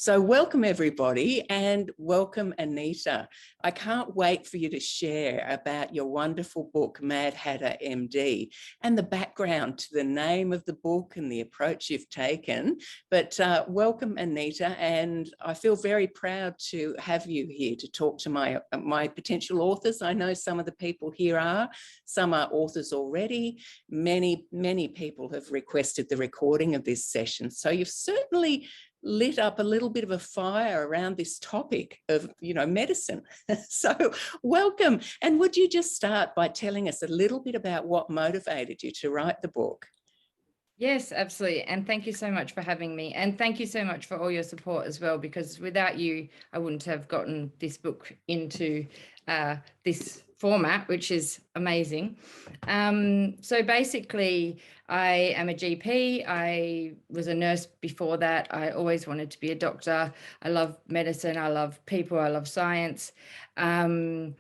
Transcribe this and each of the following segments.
So welcome everybody, and welcome Anita. I can't wait for you to share about your wonderful book, Mad Hatter MD, and the background to the name of the book and the approach you've taken. But welcome Anita, and I feel very proud to have you here to talk to my potential authors. I know some of the people here are, some are authors already. Many people have requested the recording of this session. So you've certainly lit up a little bit of a fire around this topic of, medicine. So welcome. And would you just start by telling us a little bit about what motivated you to write the book? Yes, absolutely. And thank you so much for having me. And thank you so much for all your support as well, because without you, I wouldn't have gotten this book into this format, which is amazing. So basically, I am a GP. I was a nurse before that. I always wanted to be a doctor. I love medicine. I love people. I love science. I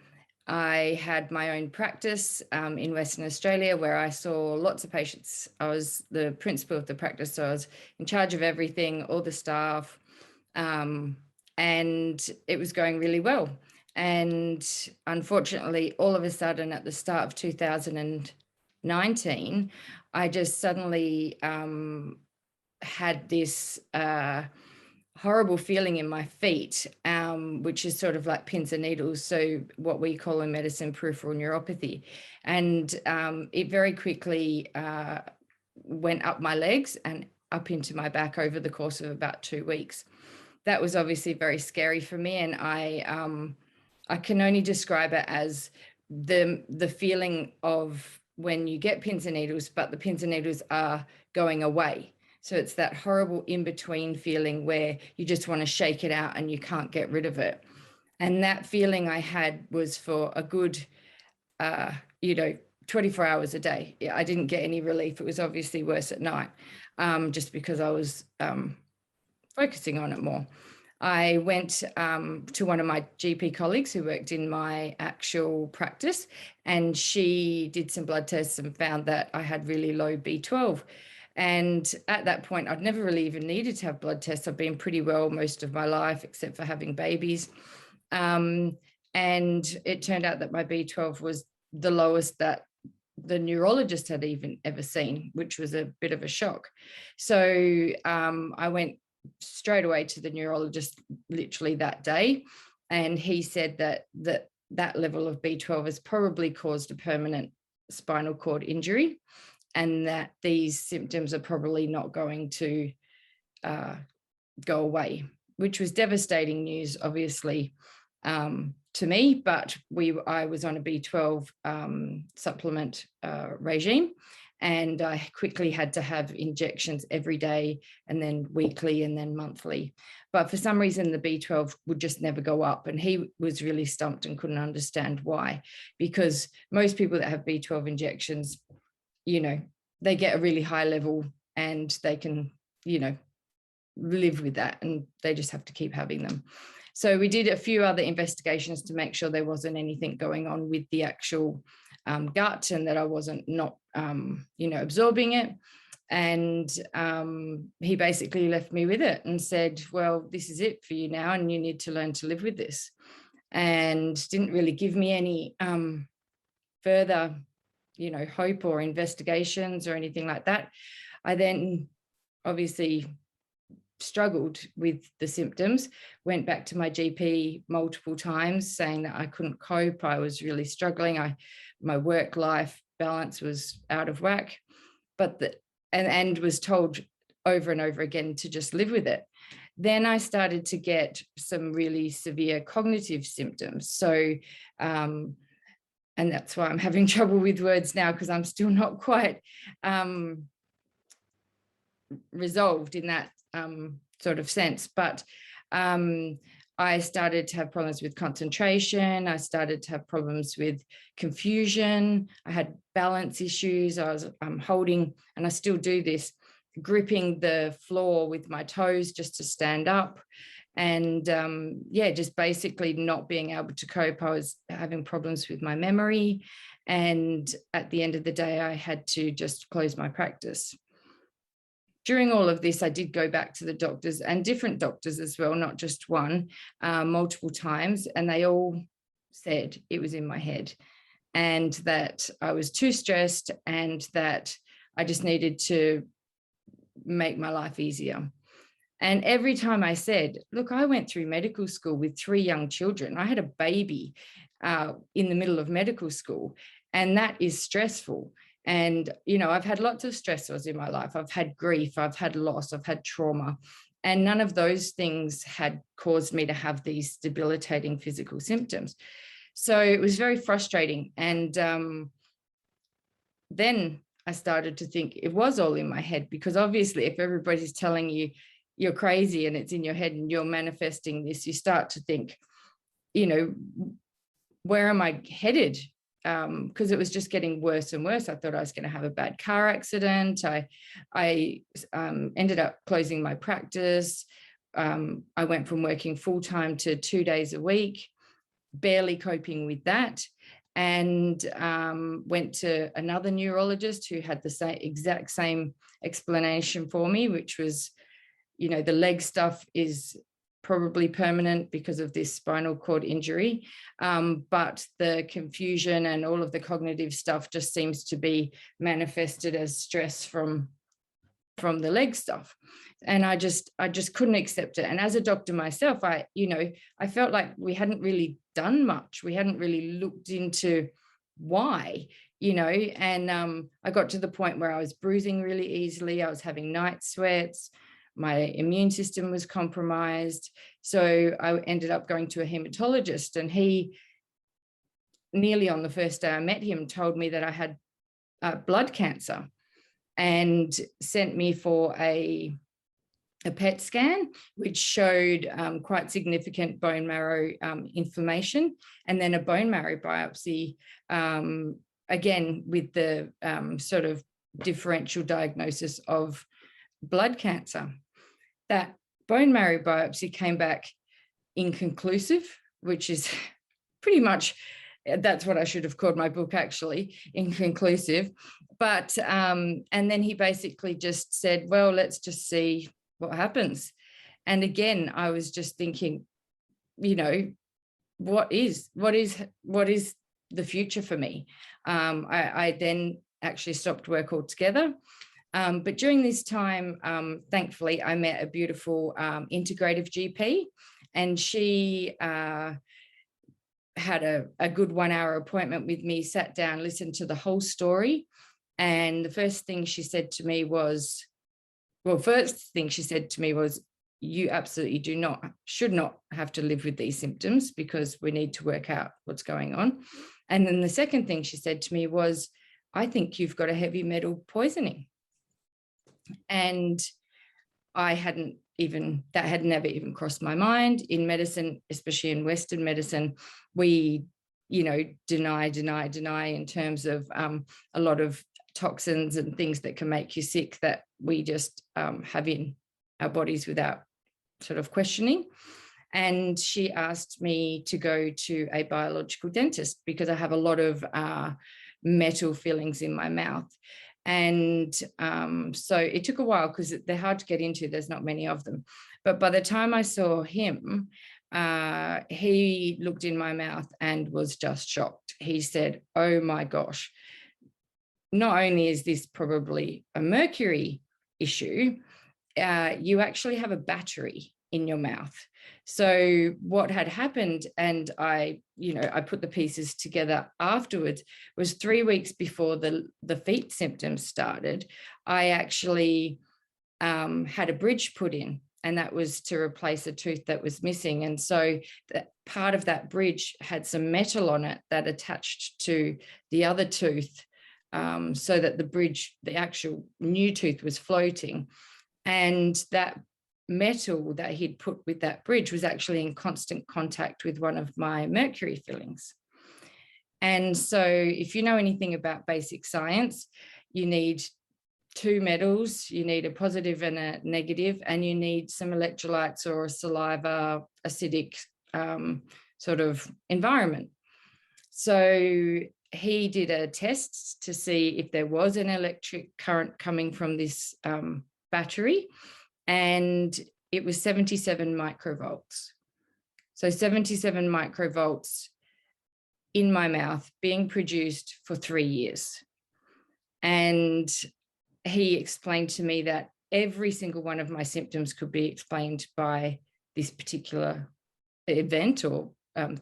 had my own practice in Western Australia where I saw lots of patients. I was the principal of the practice, so I was in charge of everything, all the staff, and it was going really well. And unfortunately, all of a sudden at the start of 2019, I just suddenly had this horrible feeling in my feet, which is sort of like pins and needles. So what we call in medicine, peripheral neuropathy. And it very quickly went up my legs and up into my back over the course of about 2 weeks. That was obviously very scary for me. And I can only describe it as the feeling of when you get pins and needles, but the pins and needles are going away. So it's that horrible in-between feeling where you just want to shake it out and you can't get rid of it. And that feeling I had was for a good, 24 hours a day. I didn't get any relief. It was obviously worse at night, just because I was focusing on it more. I went to one of my GP colleagues who worked in my actual practice, and she did some blood tests and found that I had really low B12. And at that point, I'd never really even needed to have blood tests. I've been pretty well most of my life, except for having babies. And it turned out that my B12 was the lowest that the neurologist had even ever seen, which was a bit of a shock. So I went straight away to the neurologist literally that day. And he said that level of B12 has probably caused a permanent spinal cord injury, and that these symptoms are probably not going to go away, which was devastating news, obviously, to me. But I was on a B12 supplement regime, and I quickly had to have injections every day, and then weekly, and then monthly. But for some reason, the B12 would just never go up. And he was really stumped and couldn't understand why, because most people that have B12 injections, they get a really high level and they can, live with that, and they just have to keep having them. So we did a few other investigations to make sure there wasn't anything going on with the actual gut, and that I wasn't not absorbing it. And he basically left me with it and said, well, this is it for you now, and you need to learn to live with this. And didn't really give me any further hope or investigations or anything like that. I then obviously struggled with the symptoms, went back to my GP multiple times saying that I couldn't cope. I was really struggling. My work-life balance was out of whack, and was told over and over again to just live with it. Then I started to get some really severe cognitive symptoms. So, and that's why I'm having trouble with words now, because I'm still not quite resolved in that sort of sense. But I started to have problems with concentration. I started to have problems with confusion. I had balance issues. I was holding, and I still do this, gripping the floor with my toes just to stand up. And just basically not being able to cope. I was having problems with my memory. And at the end of the day, I had to just close my practice. during all of this, I did go back to the doctors, and different doctors as well, not just one, multiple times, and they all said it was in my head and that I was too stressed and that I just needed to make my life easier. And every time I said, look, I went through medical school with 3 young children. I had a baby in the middle of medical school, and that is stressful. And, you know, I've had lots of stressors in my life. I've had grief, I've had loss, I've had trauma, and none of those things had caused me to have these debilitating physical symptoms. So it was very frustrating. And then I started to think it was all in my head, because obviously if everybody's telling you you're crazy and it's in your head and you're manifesting this, you start to think, you know, where am I headed? Because it was just getting worse and worse. I thought I was going to have a bad car accident. I ended up closing my practice. I went from working full-time to 2 days a week, barely coping with that, and went to another neurologist who had the exact same explanation for me, which was, you know, the leg stuff is probably permanent because of this spinal cord injury, but the confusion and all of the cognitive stuff just seems to be manifested as stress from the leg stuff. And I just couldn't accept it. And as a doctor myself, I felt like we hadn't really done much. We hadn't really looked into why, you know, and I got to the point where I was bruising really easily. I was having night sweats. My immune system was compromised. So I ended up going to a hematologist, and he, nearly on the first day I met him, told me that I had blood cancer and sent me for a PET scan, which showed quite significant bone marrow inflammation, and then a bone marrow biopsy, again, with the sort of differential diagnosis of blood cancer. That bone marrow biopsy came back inconclusive, which is pretty much, that's what I should have called my book, actually, inconclusive. But and then he basically just said, well, let's just see what happens. And again, I was just thinking, you know, what is the future for me? I then actually stopped work altogether. But during this time, thankfully, I met a beautiful integrative GP, and she had a good 1-hour appointment with me, sat down, listened to the whole story. And the first thing she said to me was, you absolutely should not have to live with these symptoms, because we need to work out what's going on. And then the second thing she said to me was, I think you've got a heavy metal poisoning. And that had never even crossed my mind. In medicine, especially in Western medicine, we, you know, deny in terms of a lot of toxins and things that can make you sick that we just have in our bodies without sort of questioning. And she asked me to go to a biological dentist because I have a lot of metal fillings in my mouth. And so it took a while because they're hard to get into. There's not many of them. But by the time I saw him, he looked in my mouth and was just shocked. He said, oh my gosh, not only is this probably a mercury issue, you actually have a battery in your mouth. So what had happened, and I put the pieces together afterwards, was 3 weeks before the feet symptoms started, I actually had a bridge put in, and that was to replace a tooth that was missing. And so that part of that bridge had some metal on it that attached to the other tooth, so that the actual new tooth was floating. And that metal that he'd put with that bridge was actually in constant contact with one of my mercury fillings. And so if you know anything about basic science, you need 2 metals, you need a positive and a negative, and you need some electrolytes or a saliva acidic sort of environment. So he did a test to see if there was an electric current coming from this battery, and it was 77 microvolts. So 77 microvolts in my mouth being produced for 3 years. And he explained to me that every single one of my symptoms could be explained by this particular event or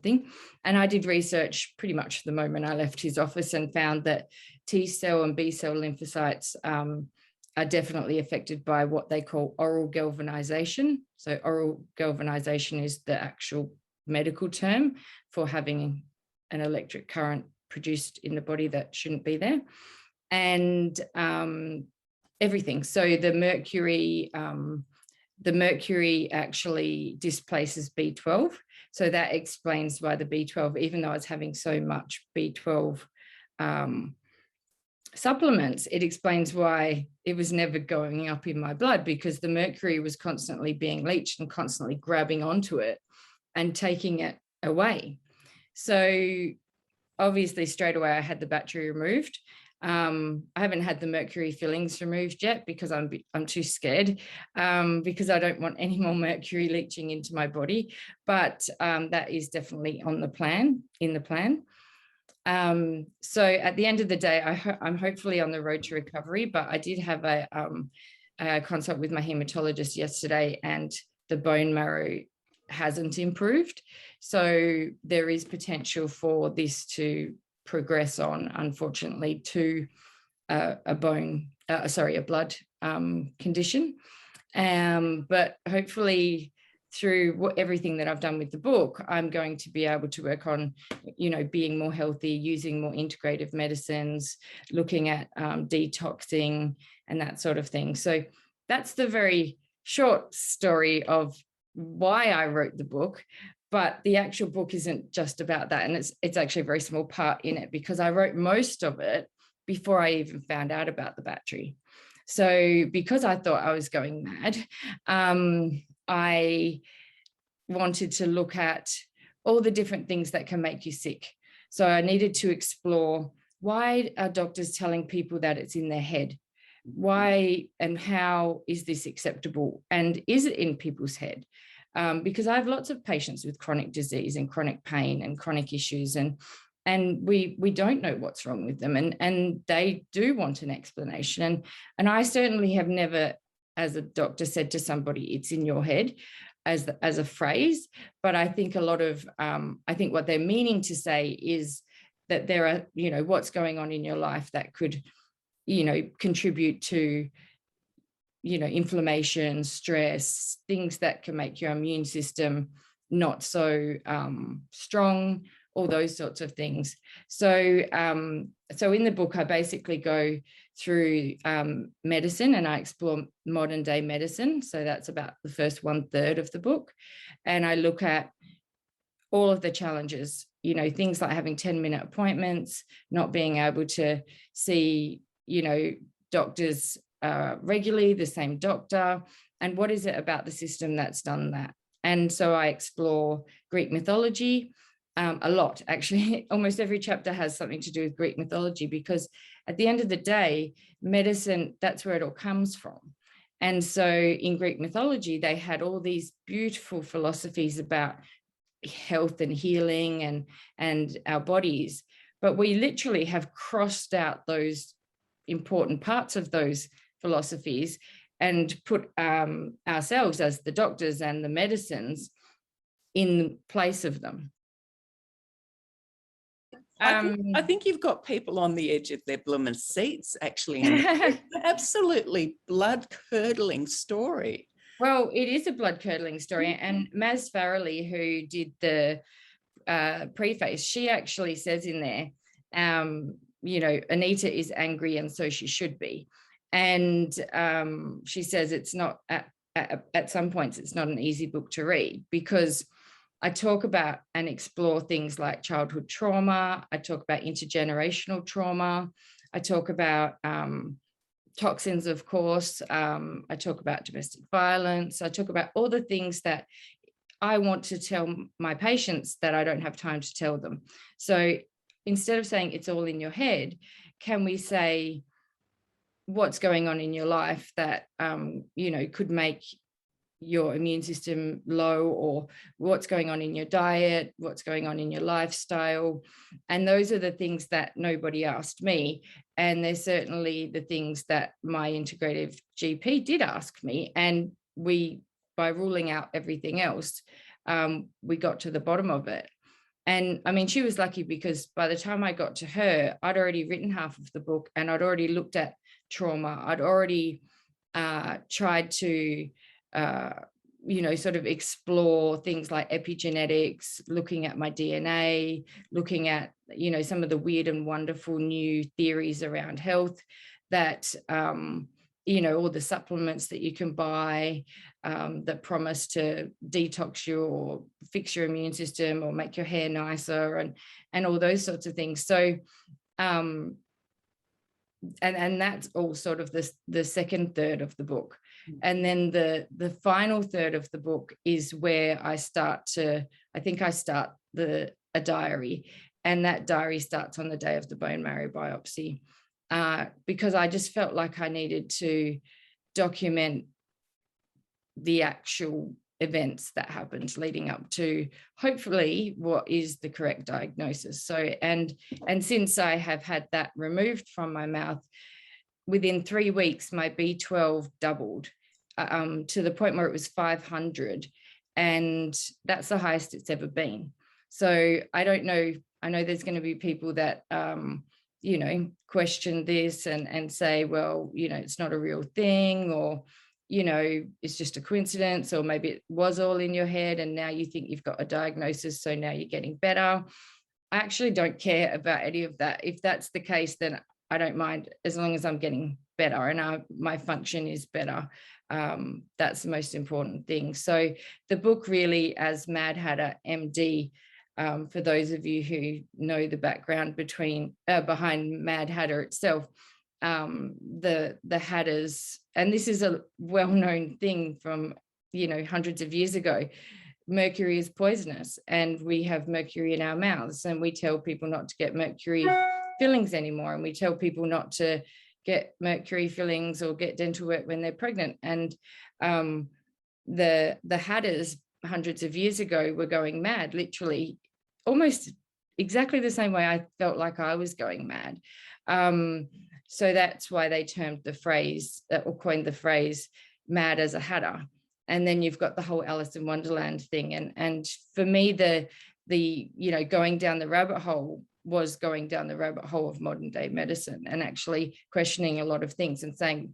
thing. And I did research pretty much the moment I left his office and found that T cell and B cell lymphocytes are definitely affected by what they call oral galvanization. So oral galvanization is the actual medical term for having an electric current produced in the body that shouldn't be there. And everything. So the mercury actually displaces B12. So that explains why the B12, even though I was having so much B12 supplements, it explains why it was never going up in my blood, because the mercury was constantly being leached and constantly grabbing onto it and taking it away. So obviously straight away I had the battery removed. I haven't had the mercury fillings removed yet because I'm too scared, because I don't want any more mercury leaching into my body. But that is definitely in the plan. So at the end of the day, I'm hopefully on the road to recovery. But I did have a consult with my hematologist yesterday, and the bone marrow hasn't improved. So there is potential for this to progress on, unfortunately, to a blood condition. But hopefully through everything that I've done with the book, I'm going to be able to work on, being more healthy, using more integrative medicines, looking at detoxing and that sort of thing. So that's the very short story of why I wrote the book. But the actual book isn't just about that. And it's actually a very small part in it, because I wrote most of it before I even found out about the battery. So because I thought I was going mad, I wanted to look at all the different things that can make you sick. So I needed to explore, why are doctors telling people that it's in their head? Why and how is this acceptable? And is it in people's head? Because I have lots of patients with chronic disease and chronic pain and chronic issues, and we don't know what's wrong with them, and they do want an explanation. And I certainly have never, as a doctor, said to somebody, it's in your head, as a phrase. But I think a lot of I think what they're meaning to say is that there are, what's going on in your life that could, contribute to, inflammation, stress, things that can make your immune system not so strong, all those sorts of things. So in the book, I basically go through medicine, and I explore modern day medicine. So that's about the first 1/3 of the book. And I look at all of the challenges, things like having 10-minute appointments, not being able to see, doctors regularly, the same doctor, and what is it about the system that's done that. And so I explore Greek mythology a lot, actually. Almost every chapter has something to do with Greek mythology, because at the end of the day, medicine, that's where it all comes from. And so in Greek mythology, they had all these beautiful philosophies about health and healing and our bodies, but we literally have crossed out those important parts of those philosophies and put ourselves as the doctors and the medicines in place of them. I think you've got people on the edge of their blooming seats, actually. Absolutely blood-curdling story. Well, it is a blood-curdling story. And Maz Farrelly, who did the preface, she actually says in there, Anita is angry, and so she should be. And she says it's not, at some points, it's not an easy book to read, because I talk about and explore things like childhood trauma. I talk about intergenerational trauma. I talk about toxins, of course. I talk about domestic violence. I talk about all the things that I want to tell my patients that I don't have time to tell them. So instead of saying it's all in your head, can we say, what's going on in your life that, you know, could make your immune system low, or what's going on in your diet, what's going on in your lifestyle. And those are the things that nobody asked me. And they're certainly the things that my integrative GP did ask me. And by ruling out everything else, we got to the bottom of it. And I mean, she was lucky because by the time I got to her, I'd already written half of the book, and I'd already looked at trauma. I'd already tried to, you know, sort of explore things like epigenetics, looking at my DNA, looking at, you know, some of the weird and wonderful new theories around health that, you know, all the supplements that you can buy that promise to detox you or fix your immune system or make your hair nicer and all those sorts of things. So, and that's all sort of the second third of the book. And then the final third of the book is where I start a diary, and that diary starts on the day of the bone marrow biopsy, because I just felt like I needed to document the actual events that happened leading up to hopefully what is the correct diagnosis. So, and since I have had that removed from my mouth, within 3 weeks, my B12 doubled to the point where it was 500. And that's the highest it's ever been. So I don't know. I know there's going to be people that, you know, question this and say, well, you know, it's not a real thing, or, you know, it's just a coincidence, or maybe it was all in your head and now you think you've got a diagnosis, so now you're getting better. I actually don't care about any of that. If that's the case, then I don't mind, as long as I'm getting better and my function is better. That's the most important thing. So the book really, as Mad Hatter MD, for those of you who know the background behind Mad Hatter itself, the Hatters, and this is a well-known thing from, you know, hundreds of years ago. Mercury is poisonous, and we have mercury in our mouths, and we tell people not to get mercury fillings anymore, and we tell people not to get mercury fillings or get dental work when they're pregnant. And the Hatters hundreds of years ago were going mad, literally almost exactly the same way I felt like I was going mad. So that's why they termed the phrase, or coined the phrase, mad as a hatter. And then you've got the whole Alice in Wonderland thing. And for me, the you know, going down the rabbit hole was going down the rabbit hole of modern day medicine, and actually questioning a lot of things and saying,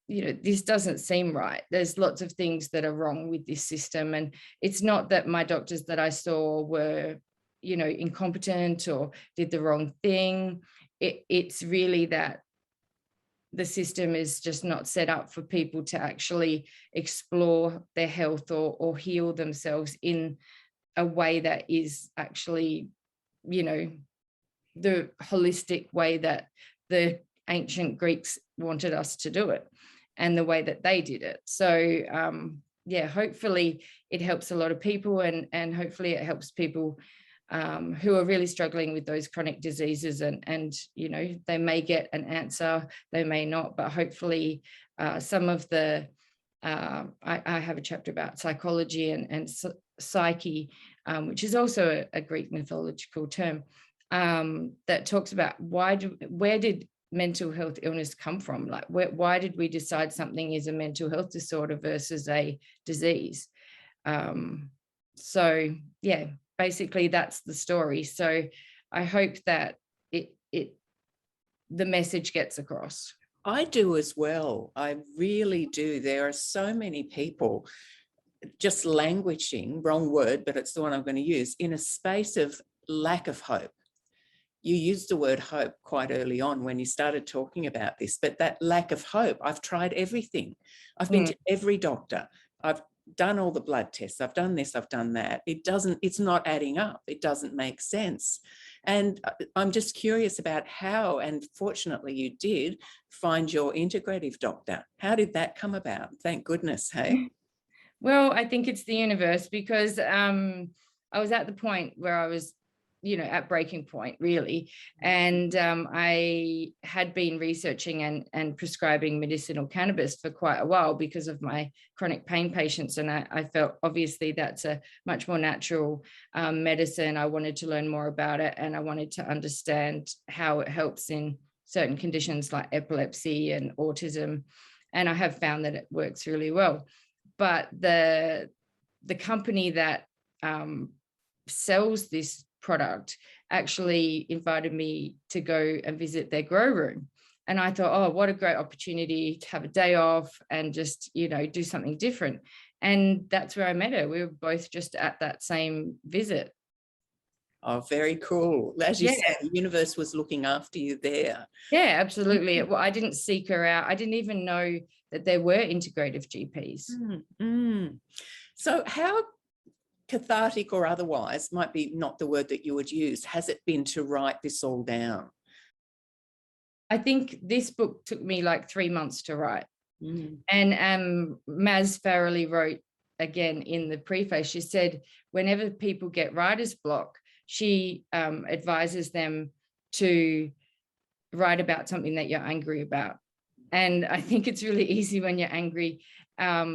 you know, this doesn't seem right. There's lots of things that are wrong with this system. And it's not that my doctors that I saw were, you know, incompetent or did the wrong thing. It's really that the system is just not set up for people to actually explore their health or heal themselves in a way that is actually, you know, the holistic way that the ancient Greeks wanted us to do it, and the way that they did it. So yeah, hopefully it helps a lot of people, and hopefully it helps people who are really struggling with those chronic diseases, and you know, they may get an answer, they may not, but hopefully some of the I have a chapter about psychology and psyche, which is also a Greek mythological term, that talks about where did mental health illness come from? Like, why did we decide something is a mental health disorder versus a disease? So yeah, basically that's the story. So I hope that the message gets across. I do as well. I really do. There are so many people just languishing, wrong word, but it's the one I'm going to use, in a space of lack of hope. You used the word hope quite early on when you started talking about this, but that lack of hope, I've tried everything. I've been to every doctor. I've done all the blood tests. I've done this, I've done that. It's not adding up. It doesn't make sense. And I'm just curious about how, and fortunately you did find your integrative doctor. How did that come about? Thank goodness, hey? Well, I think it's the universe, because I was at the point where I was, at breaking point, really. And I had been researching and prescribing medicinal cannabis for quite a while because of my chronic pain patients. And I felt obviously that's a much more natural medicine. I wanted to learn more about it, and I wanted to understand how it helps in certain conditions like epilepsy and autism. And I have found that it works really well. But the company that sells this product actually invited me to go and visit their grow room. And I thought, oh, what a great opportunity to have a day off and just, do something different. And that's where I met her. We were both just at that same visit. Oh, very cool. As you said, the universe was looking after you there. Yeah, absolutely. Well, I didn't seek her out. I didn't even know that there were integrative GPs. So how cathartic or otherwise, might be not the word that you would use, has it been to write this all down? I think this book took me like 3 months to write. And Maz Farrelly wrote again in the preface, she said, whenever people get writer's block, she advises them to write about something that you're angry about. And I think it's really easy when you're angry,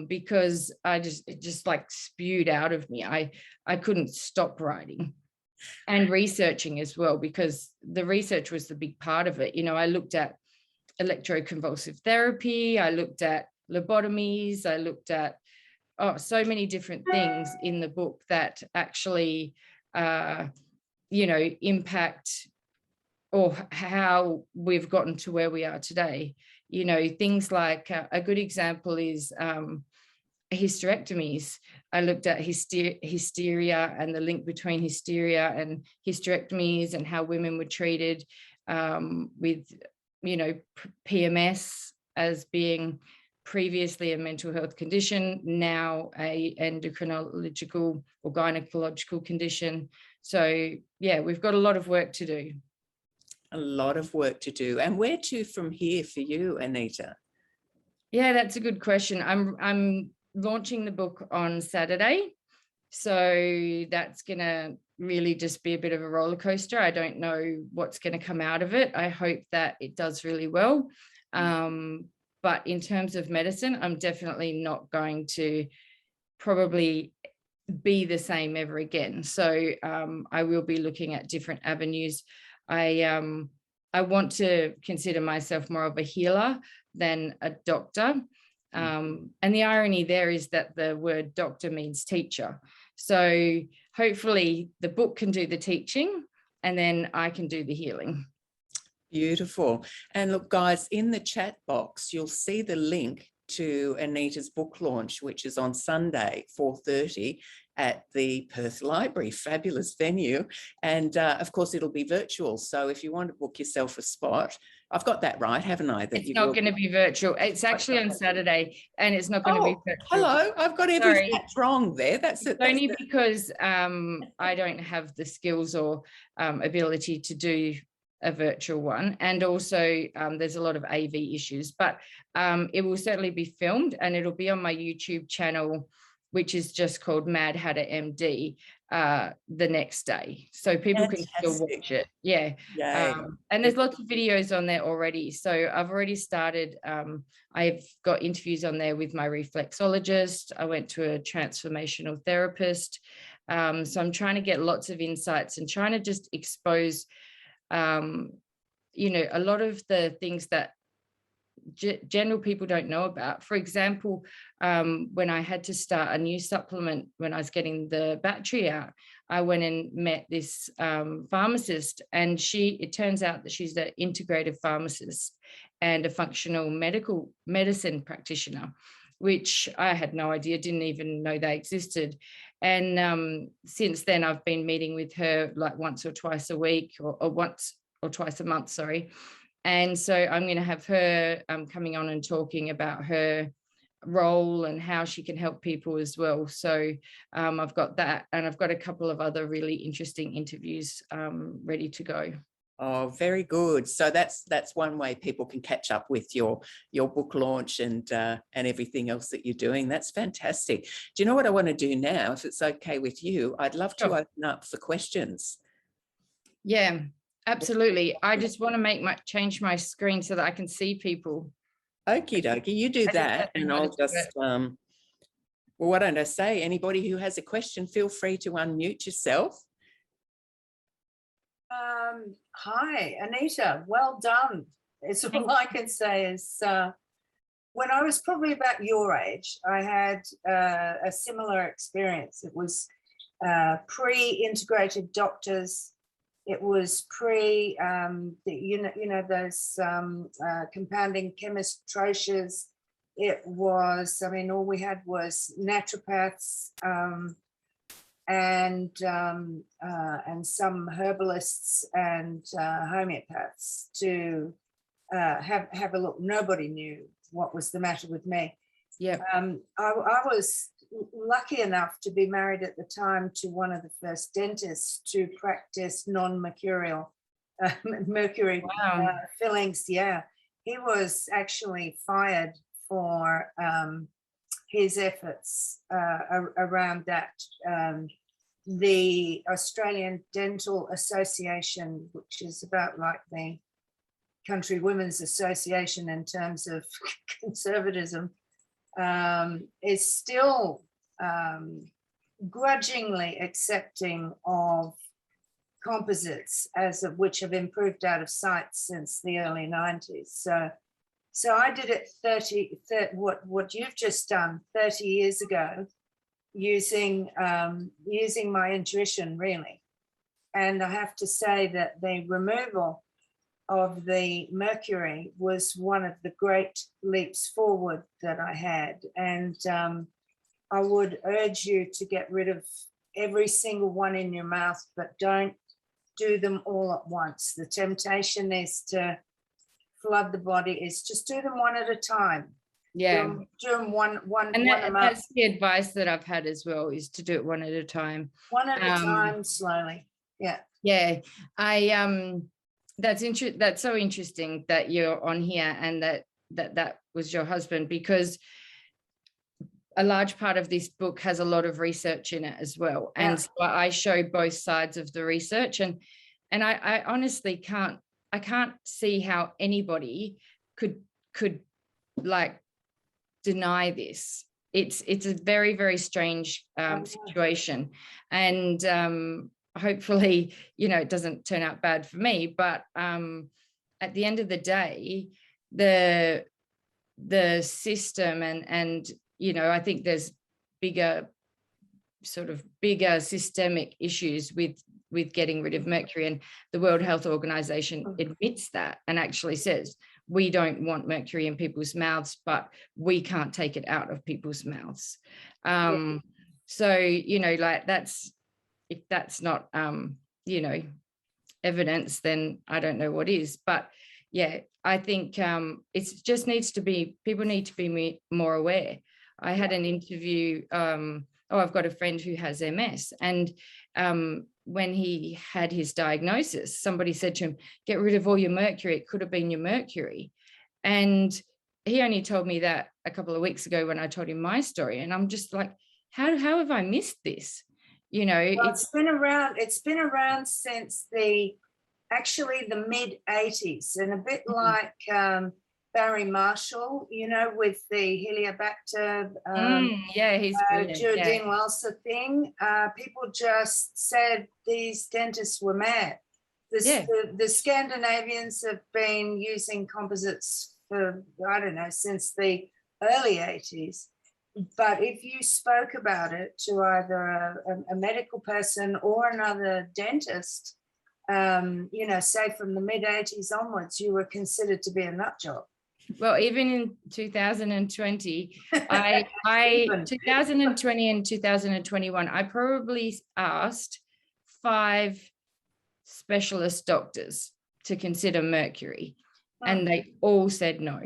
because it just like spewed out of me. I couldn't stop writing and researching as well, because the research was the big part of it. I looked at electroconvulsive therapy, I looked at lobotomies, I looked at so many different things in the book that actually impact or how we've gotten to where we are today. Things like a good example is hysterectomies. I looked at hysteria and the link between hysteria and hysterectomies and how women were treated with, PMS as being previously a mental health condition, now a endocrinological or gynecological condition. So, yeah, we've got a lot of work to do. A lot of work to do. And where to from here for you, Anita? Yeah, that's a good question. I'm launching the book on Saturday. So that's going to really just be a bit of a roller coaster. I don't know what's going to come out of it. I hope that it does really well. But in terms of medicine, I'm definitely not going to probably be the same ever again. So I will be looking at different avenues. I want to consider myself more of a healer than a doctor. And the irony there is that the word doctor means teacher. So hopefully the book can do the teaching and then I can do the healing. Beautiful. And look, guys, in the chat box, you'll see the link to Anita's book launch, which is on Sunday, 4:30 at the Perth Library. Fabulous venue. And of course, it'll be virtual. So if you want to book yourself a spot, I've got that right, haven't I? That it's not going to be virtual. It's actually on Saturday and it's not going to be virtual. Hello, I've got every stats wrong there. That's it. Only because I don't have the skills or ability to do a virtual one, and also there's a lot of AV issues, but it will certainly be filmed and it'll be on my YouTube channel, which is just called Mad Hatter MD, the next day, so people can still watch it. And there's lots of videos on there already, so I've already started. I've got interviews on there with my reflexologist. I went to a transformational therapist, so I'm trying to get lots of insights and trying to just expose a lot of the things that general people don't know about. For example, when I had to start a new supplement, when I was getting the battery out, I went and met this pharmacist, and it turns out that she's an integrative pharmacist and a functional medicine practitioner, which I had no idea, didn't even know they existed. And since then, I've been meeting with her like once or twice a week, or once or twice a month, sorry. And so I'm going to have her coming on and talking about her role and how she can help people as well. So I've got that, and I've got a couple of other really interesting interviews ready to go. Oh, very good. So that's one way people can catch up with your book launch and everything else that you're doing. That's fantastic. Do you know what I want to do now? If it's okay with you, I'd love to open up for questions. Yeah, absolutely. I just want to change my screen so that I can see people. Okie dokie, you do that, and I'll just, well, what don't I say? Anybody who has a question, feel free to unmute yourself. Hi, Anita, well done. It's all I can say is when I was probably about your age, I had a similar experience. It was pre-integrated doctors. It was pre, those compounding chemist troches. It was, I mean, all we had was naturopaths and some herbalists and homeopaths to have a look. Nobody knew what was the matter with me. Yeah. I was lucky enough to be married at the time to one of the first dentists to practice non-mercurial mercury fillings. Yeah, he was actually fired for his efforts around that. The Australian Dental Association, which is about like the Country Women's Association in terms of conservatism, is still grudgingly accepting of composites which have improved out of sight since the early 90s. So I did it what you've just done 30 years ago, using my intuition, really. And I have to say that the removal of the mercury was one of the great leaps forward that I had. And I would urge you to get rid of every single one in your mouth, but don't do them all at once. The temptation is to flood the body, is just do them one at a time. Yeah. Do them one and a month. That's the advice that I've had as well, is to do it one at a time. One at a time, slowly. Yeah. Yeah. That's so interesting that you're on here and that was your husband, because a large part of this book has a lot of research in it as well. And so I show both sides of the research, and I honestly can't see how anybody could like deny this. It's a very, very strange situation, and hopefully, it doesn't turn out bad for me, but at the end of the day, the system and I think there's bigger systemic issues with getting rid of mercury, and the World Health Organization admits that and actually says we don't want mercury in people's mouths, but we can't take it out of people's mouths. So like if that's not evidence, then I don't know what is. But yeah, I think it just people need to be more aware. I had an interview, I've got a friend who has MS, and when he had his diagnosis, somebody said to him, get rid of all your mercury, it could have been your mercury. And he only told me that a couple of weeks ago when I told him my story, and I'm just like, how have I missed this? Well, it's been around since the mid 80s, and a bit like Barry Marshall, with the Heliobacter, he's Jardine Welser thing. People just said these dentists were mad. The Scandinavians have been using composites for, I don't know, since the early 80s. But if you spoke about it to either a medical person or another dentist, say from the mid 80s onwards, you were considered to be a nut job. Well, even in 2020, 2020 and 2021, I probably asked 5 specialist doctors to consider mercury, and they all said no.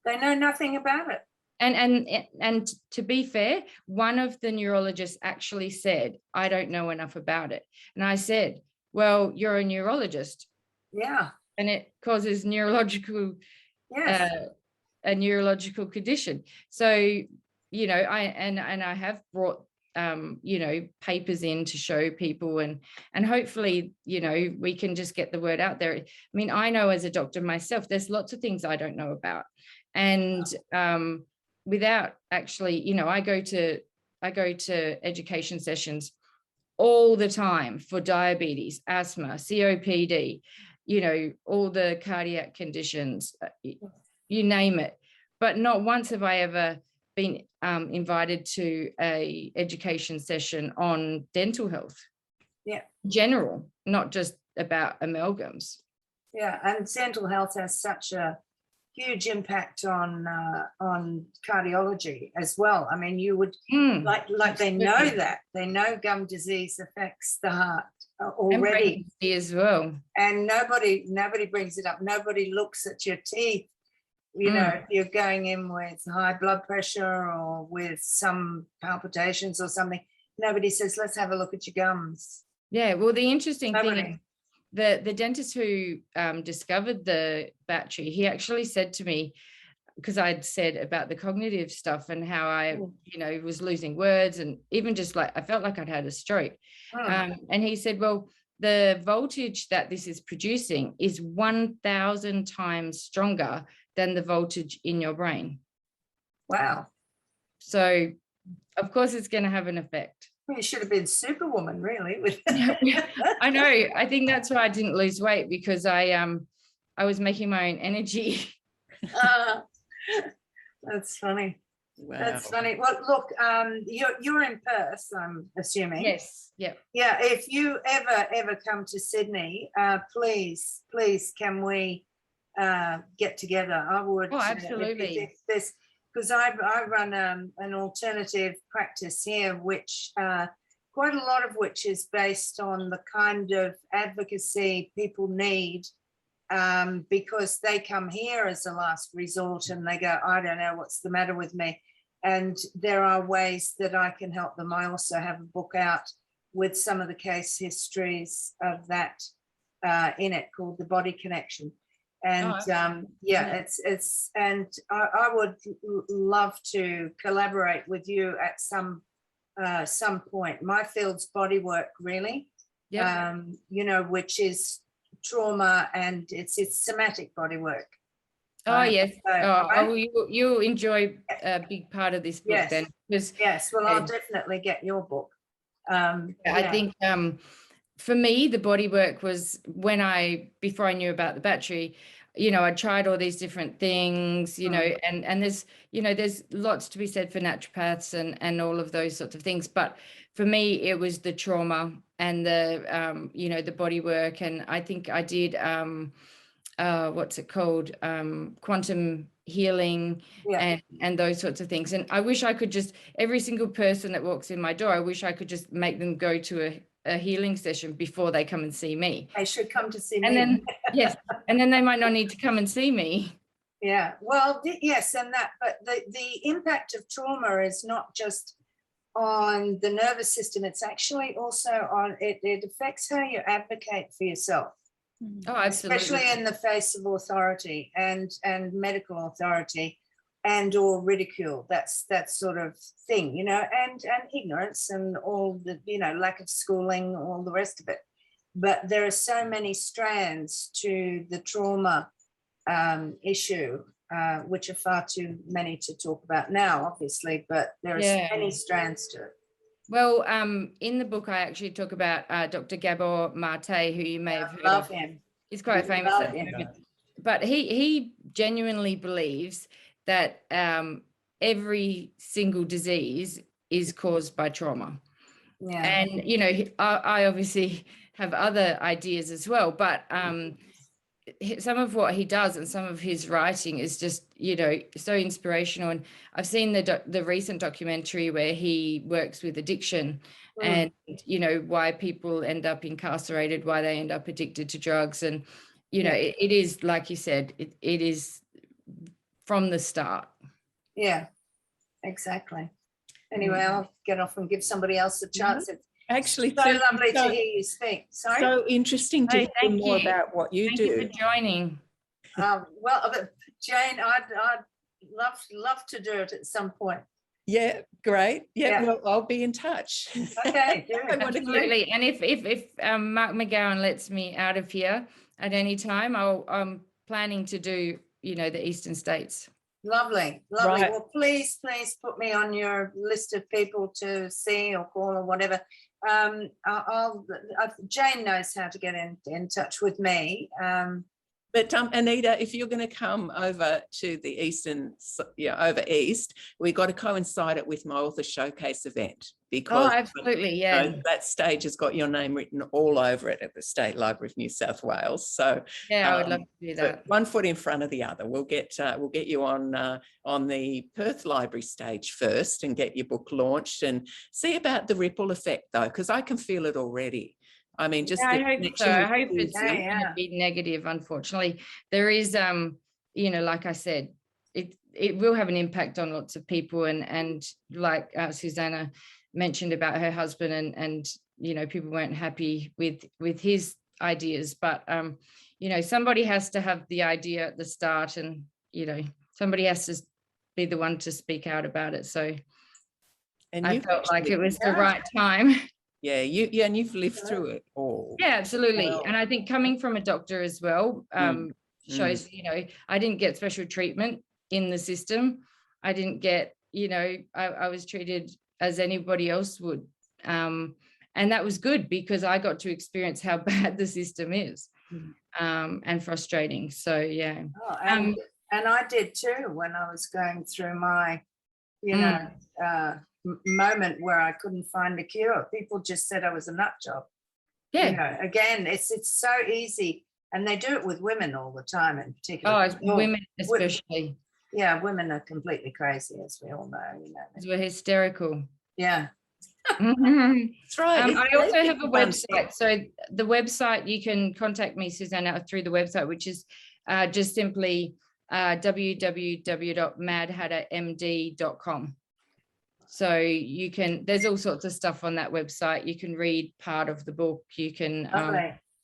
They know nothing about it. And to be fair, one of the neurologists actually said, I don't know enough about it. And I said, well, you're a neurologist. Yeah. And it causes neurological a neurological condition. So, I have brought you know, papers in to show people, and hopefully, you know, we can just get the word out there. I mean, I know as a doctor myself, there's lots of things I don't know about, and without actually, you know, I go to education sessions all the time for diabetes, asthma, COPD, you know, all the cardiac conditions, you name it. But not once have I ever been invited to a education session on dental health. Yeah. General, not just about amalgams. Yeah, and dental health has such a huge impact on cardiology as well. I mean, you would like they know that. They know gum disease affects the heart already. And as well. And nobody brings it up. Nobody looks at your teeth. You know, if you're going in with high blood pressure or with some palpitations or something, nobody says, let's have a look at your gums. Yeah, well, the interesting thing is the dentist who discovered the battery, he actually said to me, because I'd said about the cognitive stuff and how I, you know, was losing words, and even just like, I felt like I'd had a stroke. And he said, well, the voltage that this is producing is 1,000 times stronger than the voltage in your brain. Wow. So of course it's going to have an effect. Well, you should have been Superwoman, really. I know. I think that's why I didn't lose weight, because I was making my own energy. That's funny. Wow. That's funny. Well, look, you're in Perth, I'm assuming. Yes. Yeah. Yeah. If you ever come to Sydney, please, can we get together? I would. Oh, absolutely. Because I run an alternative practice here, which quite a lot of which is based on the kind of advocacy people need, because they come here as a last resort and they go, I don't know what's the matter with me. And there are ways that I can help them. I also have a book out with some of the case histories of that in it, called The Body Connection. And it's and I would love to collaborate with you at some point. My field's bodywork, really. Yeah. You know, which is trauma, and it's somatic bodywork. Oh yes. So, you'll enjoy a big part of this book. Yes. Then. Yes. Well, I'll definitely get your book. I think for me, the bodywork was before I knew about the battery. You know, I tried all these different things, you know, and there's, you know, there's lots to be said for naturopaths and all of those sorts of things. But for me, it was the trauma and the, you know, the body work. And I think I did, what's it called? Quantum healing and those sorts of things. And I wish I could just, every single person that walks in my door, I wish I could just make them go to a healing session before they come and see me. They should come to see me. And then, yes, and then they might not need to come and see me. Yeah, well, yes, and that, but the impact of trauma is not just on the nervous system, it's actually also on, it affects how you advocate for yourself. Oh, absolutely. Especially in the face of authority and medical authority and or ridicule, that sort of thing, you know, and ignorance and all the, you know, lack of schooling, all the rest of it. But there are so many strands to the trauma issue, which are far too many to talk about now, obviously, but there are many strands to it. Well, in the book, I actually talk about Dr. Gabor Mate, who you may have heard of. Him. He's quite famous at the moment. But he genuinely believes that every single disease is caused by trauma. Yeah. And, you know, I obviously have other ideas as well, but some of what he does and some of his writing is just, you know, so inspirational. And I've seen the recent documentary where he works with addiction and, you know, why people end up incarcerated, why they end up addicted to drugs. And, you know, it is, like you said, it is from the start. Yeah, exactly. Anyway, I'll get off and give somebody else a chance. It's actually so lovely to hear you speak. Sorry? So interesting to hear more about what you do. Thank you for joining. Well, Jane, I'd love to do it at some point. Yeah, great. Yeah, Yeah. well, I'll be in touch. Okay, do. I want to thank- Absolutely. And if Mark McGowan lets me out of here at any time, I'm planning to do, the Eastern States. Lovely. Right. Well, please put me on your list of people to see or call or whatever. Jane knows how to get in touch with me. But Anita, if you're going to come over to the over East, we've got to coincide it with my author showcase event, because absolutely, yeah. That stage has got your name written all over it at the State Library of New South Wales. So yeah, I would love to do that. One foot in front of the other. We'll get you on the Perth Library stage first and get your book launched, and see about the ripple effect, though, because I can feel it already. I mean, just I hope so. I hope it's not Yeah. going to be negative. Unfortunately, there is, like I said, it will have an impact on lots of people, and like Susanna mentioned about her husband, and people weren't happy with his ideas, but somebody has to have the idea at the start, and somebody has to be the one to speak out about it. So I felt like it was the right time. Yeah, and you've lived through it all. Yeah, absolutely. And I think coming from a doctor as well shows, I didn't get special treatment in the system. I didn't get, I was treated as anybody else would. And that was good, because I got to experience how bad the system is, and frustrating. So, yeah. Oh, and I did too, when I was going through my, moment where I couldn't find a cure. People just said I was a nut job. Yeah. Again, it's so easy, and they do it with women all the time in particular. Women especially. Yeah, women are completely crazy, as we all know. We're hysterical. Yeah. That's right. I also have a website. So the website, you can contact me, Susanna, through the website, which is just simply www.madhattermd.com. So you can, there's all sorts of stuff on that website. You can read part of the book. You can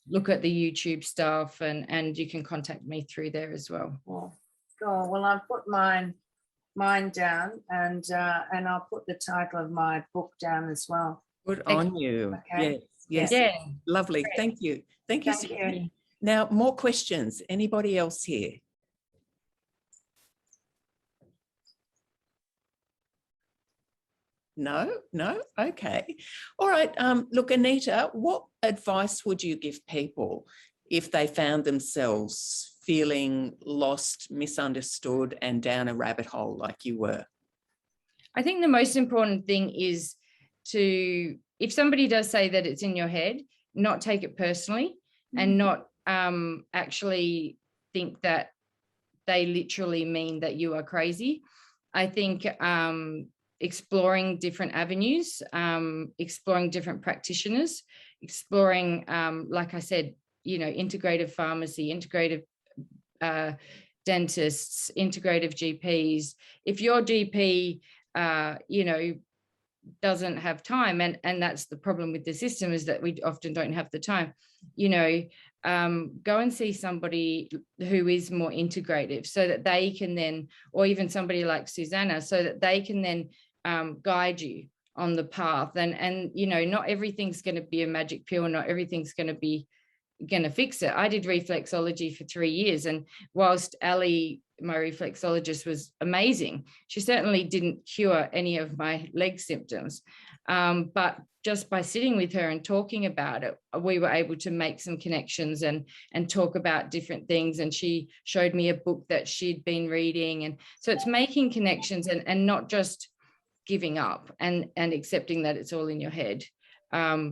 look at the YouTube stuff, and you can contact me through there as well. Well, I'll put mine down, and I'll put the title of my book down as well. Good on you. Okay. Yes. Yeah. Lovely. Great. Thank you. Thank you. Now, more questions. Anybody else here? No. Okay. All right. Look, Anita, what advice would you give people if they found themselves feeling lost, misunderstood, and down a rabbit hole like you were? I think the most important thing is to, if somebody does say that it's in your head, not take it personally, and not actually think that they literally mean that you are crazy. I think exploring different avenues, exploring different practitioners, exploring, like I said, integrative pharmacy, integrative dentists, integrative GPs. If your GP, doesn't have time, and that's the problem with the system, is that we often don't have the time, go and see somebody who is more integrative, so that they can then, or even somebody like Susanna, so that they can then guide you on the path. And not everything's going to be a magic pill, and not everything's going to fix it. I did reflexology for 3 years, and whilst Ali, my reflexologist, was amazing, she certainly didn't cure any of my leg symptoms. But just by sitting with her and talking about it, we were able to make some connections and talk about different things. And she showed me a book that she'd been reading. And so it's making connections, and not just giving up and accepting that it's all in your head.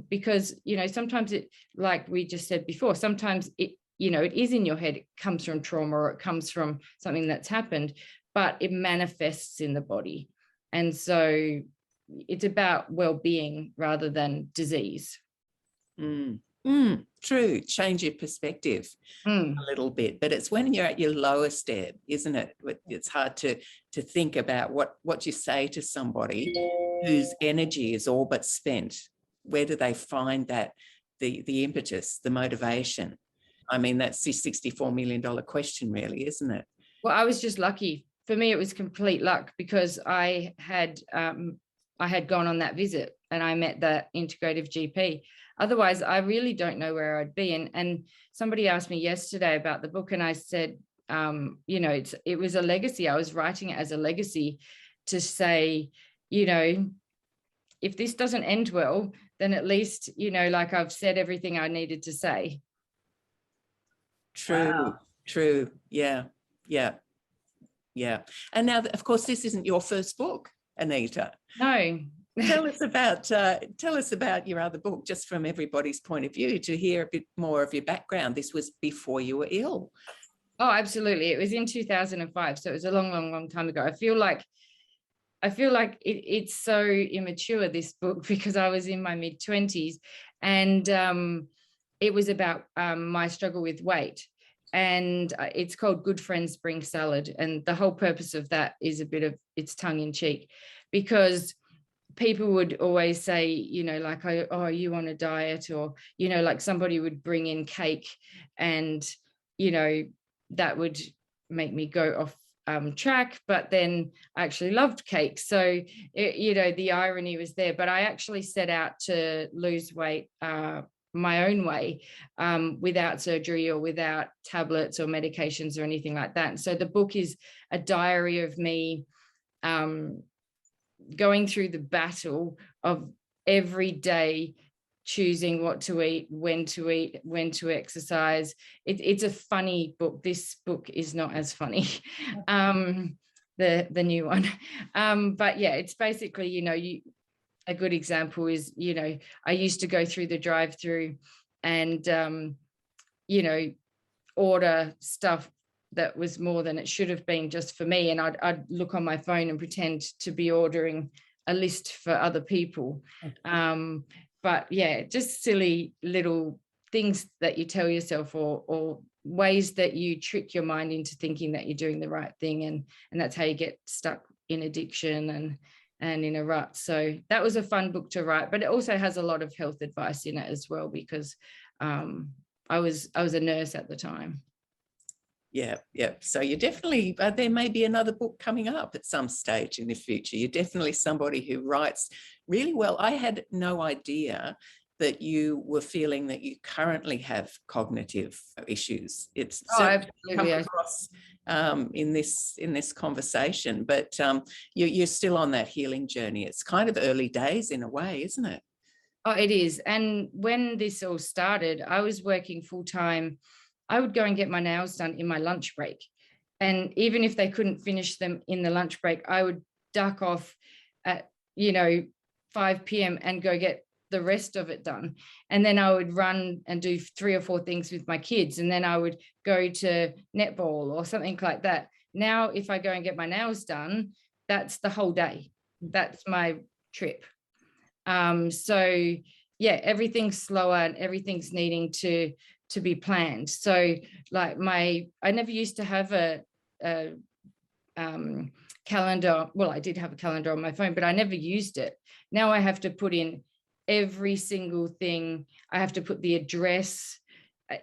Because, sometimes it, like we just said before, sometimes it is in your head. It comes from trauma, or it comes from something that's happened, but it manifests in the body. And so it's about well-being rather than disease. True. Change your perspective a little bit, but it's when you're at your lowest ebb, isn't it? It's hard to think about what you say to somebody whose energy is all but spent. Where do they find that the impetus, the motivation? I mean, that's the $64 million question, really, isn't it? Well, I was just lucky for me, it was complete luck, because I had gone on that visit and I met that integrative GP. Otherwise, I really don't know where I'd be. And somebody asked me yesterday about the book, and I said, you know, it was a legacy. I was writing it as a legacy to say, you know, if this doesn't end well, then at least, you know, like, I've said everything I needed to say. True, Wow. true. Yeah, yeah, yeah. And now, of course, this isn't your first book, Anita. No. Tell us about your other book, just from everybody's point of view, to hear a bit more of your background. This was before you were ill. Oh, absolutely. It was in 2005. So it was a long, long, long time ago. I feel like it's so immature, this book, because I was in my mid-20s, and it was about my struggle with weight. And it's called Good Friends Bring Salad. And the whole purpose of that is a bit of, it's tongue in cheek, because people would always say, you know, like, oh, are you on a diet? Or, you know, like, somebody would bring in cake, and, you know, that would make me go off track. But then I actually loved cake. So, you know, the irony was there. But I actually set out to lose weight my own way, without surgery or without tablets or medications or anything like that. And so the book is a diary of me going through the battle of every day choosing what to eat, when to exercise. It's a funny book. This book is not as funny, the new one. But yeah, it's basically, you know, a good example is, you know, I used to go through the drive-through and, you know, order stuff that was more than it should have been just for me. And I'd look on my phone and pretend to be ordering a list for other people. But yeah, just silly little things that you tell yourself, or ways that you trick your mind into thinking that you're doing the right thing. And that's how you get stuck in addiction and in a rut. So that was a fun book to write, but it also has a lot of health advice in it as well, because I was a nurse at the time. Yeah, yeah. So you're definitely, there may be another book coming up at some stage in the future. You're definitely somebody who writes really well. I had no idea that you were feeling that you currently have cognitive issues. It's come across in this conversation, but you're still on that healing journey. It's kind of early days in a way, isn't it? Oh, it is. And when this all started, I was working full time. I would go and get my nails done in my lunch break. And even if they couldn't finish them in the lunch break, I would duck off at, you know, 5 p.m. and go get the rest of it done. And then I would run and do 3 or 4 things with my kids. And then I would go to netball or something like that. Now, if I go and get my nails done, that's the whole day. That's my trip. So yeah, everything's slower and everything's needing to be planned. So like I never used to have a calendar. Well, I did have a calendar on my phone, but I never used it. Now I have to put in every single thing. I have to put the address,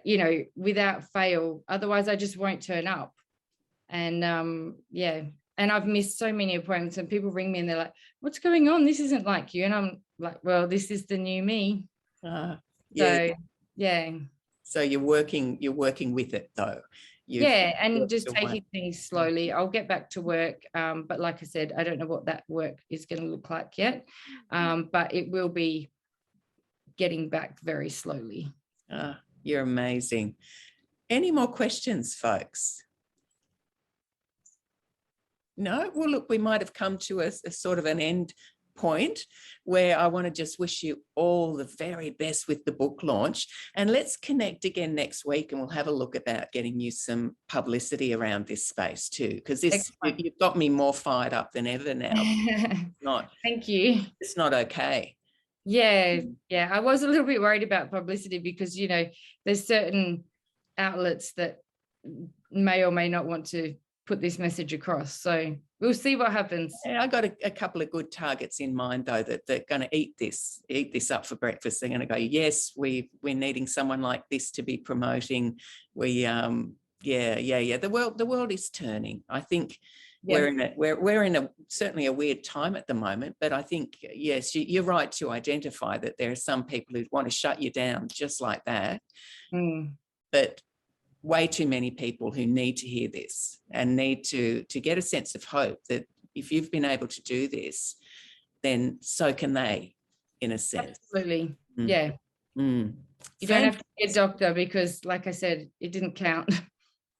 you know, without fail. Otherwise I just won't turn up. And yeah, and I've missed so many appointments, and people ring me and they're like, what's going on? This isn't like you. And I'm like, well, this is the new me. Yeah. So yeah. So you're working with it though. And just taking things slowly. I'll get back to work. But like I said, I don't know what that work is going to look like yet. But it will be getting back very slowly. You're amazing. Any more questions, folks? No? Well, look, we might have come to a sort of an end point where I want to just wish you all the very best with the book launch, and let's connect again next week and we'll have a look about getting you some publicity around this space too, because you've got me more fired up than ever now. Thank you. It's not okay. Yeah, I was a little bit worried about publicity because, you know, there's certain outlets that may or may not want to put this message across. So we'll see what happens. Yeah, I got a couple of good targets in mind though, that they're going to eat this up for breakfast. They're going to go, yes, we're needing someone like this to be promoting. The world is turning. I think we're in a certainly a weird time at the moment, but I think, yes, you're right to identify that there are some people who want to shut you down just like that. But way too many people who need to hear this and need to get a sense of hope that if you've been able to do this, then so can they, in a sense. Absolutely. Yeah. You don't have to be a doctor because, like I said, it didn't count.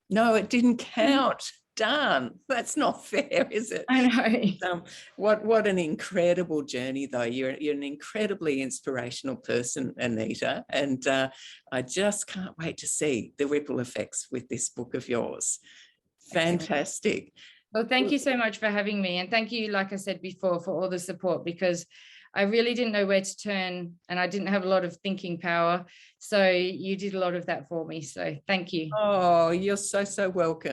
No, it didn't count. Darn, that's not fair, is it? I know. What an incredible journey, though. You're an incredibly inspirational person, Anita, and I just can't wait to see the ripple effects with this book of yours. Fantastic. Well, thank you so much for having me, and thank you, like I said before, for all the support, because I really didn't know where to turn and I didn't have a lot of thinking power. So you did a lot of that for me. So thank you. Oh, you're so welcome.